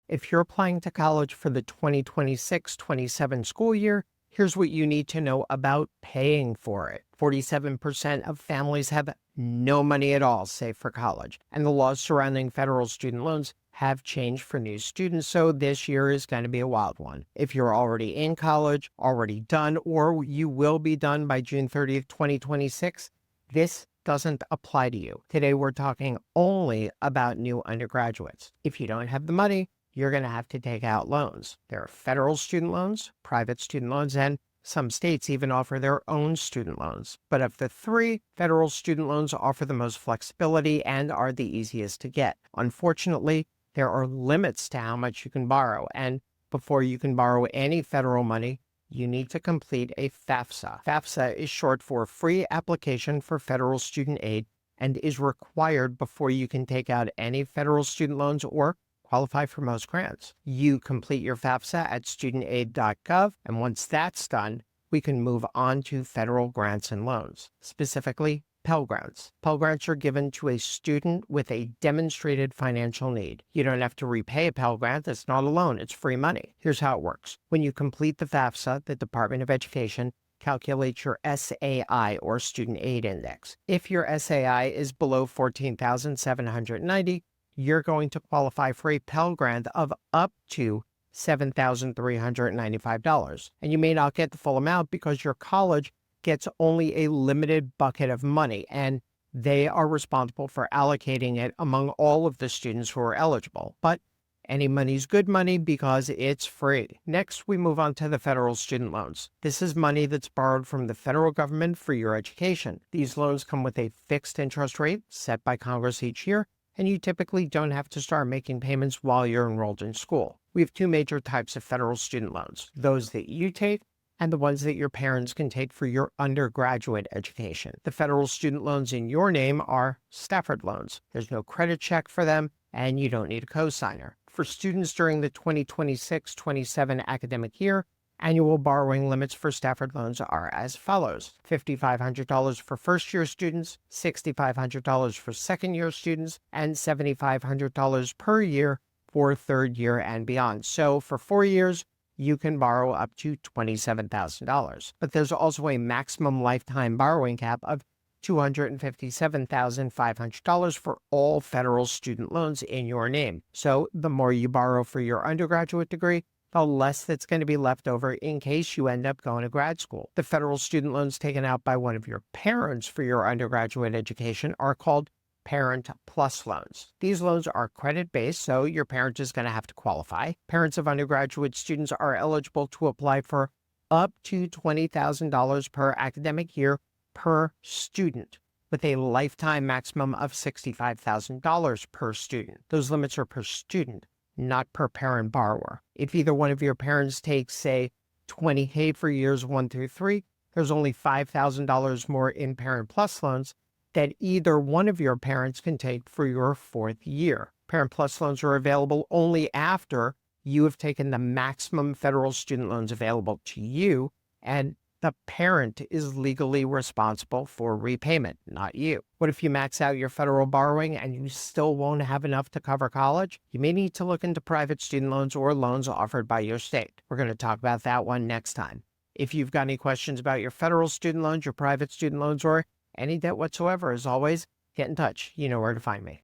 If you're applying to college for the 2026-27 school year, here's what you need to know about paying for it. 47% of families have no money at all saved for college, and the laws surrounding federal student loans have changed for new students, so this year is going to be a wild one. If you're already in college, already done, or you will be done by June 30th, 2026, this doesn't apply to you. Today, we're talking only about new undergraduates. If you don't have the money, you're going to have to take out loans. There are federal student loans, private student loans, and some states even offer their own student loans. But of the three, federal student loans offer the most flexibility and are the easiest to get. Unfortunately, there are limits to how much you can borrow, and before you can borrow any federal money, you need to complete a FAFSA. FAFSA is short for Free Application for Federal Student Aid and is required before you can take out any federal student loans or qualify for most grants. You complete your FAFSA at studentaid.gov, and once that's done, we can move on to federal grants and loans, specifically Pell Grants. Pell Grants are given to a student with a demonstrated financial need. You don't have to repay a Pell Grant. It's not a loan. It's free money. Here's how it works. When you complete the FAFSA, the Department of Education calculates your SAI, or Student Aid Index. If your SAI is below 14,790, you're going to qualify for a Pell Grant of up to $7,395. And you may not get the full amount because your college gets only a limited bucket of money, and they are responsible for allocating it among all of the students who are eligible. But any money's good money because it's free. Next, we move on to the federal student loans. This is money that's borrowed from the federal government for your education. These loans come with a fixed interest rate set by Congress each year, and you typically don't have to start making payments while you're enrolled in school. We have two major types of federal student loans, those that you take and the ones that your parents can take for your undergraduate education. The federal student loans in your name are Stafford loans. There's no credit check for them, and you don't need a cosigner. For students during the 2026-27 academic year, annual borrowing limits for Stafford loans are as follows: $5,500 for first-year students, $6,500 for second-year students, and $7,500 per year for third year and beyond. So for 4 years, you can borrow up to $27,000. But there's also a maximum lifetime borrowing cap of $257,500 for all federal student loans in your name. So the more you borrow for your undergraduate degree, the less that's going to be left over in case you end up going to grad school. The federal student loans taken out by one of your parents for your undergraduate education are called Parent Plus loans. These loans are credit-based, so your parent is going to have to qualify. Parents of undergraduate students are eligible to apply for up to $20,000 per academic year per student, with a lifetime maximum of $65,000 per student. Those limits are per student, not per parent borrower. If either one of your parents takes, say, $20K for years 1 through 3, there's only $5,000 more in Parent Plus loans that either one of your parents can take for your fourth year. Parent Plus loans are available only after you have taken the maximum federal student loans available to you, and the parent is legally responsible for repayment, not you. What if you max out your federal borrowing and you still won't have enough to cover college? You may need to look into private student loans or loans offered by your state. We're going to talk about that one next time. If you've got any questions about your federal student loans, your private student loans, or any debt whatsoever, as always, get in touch. You know where to find me.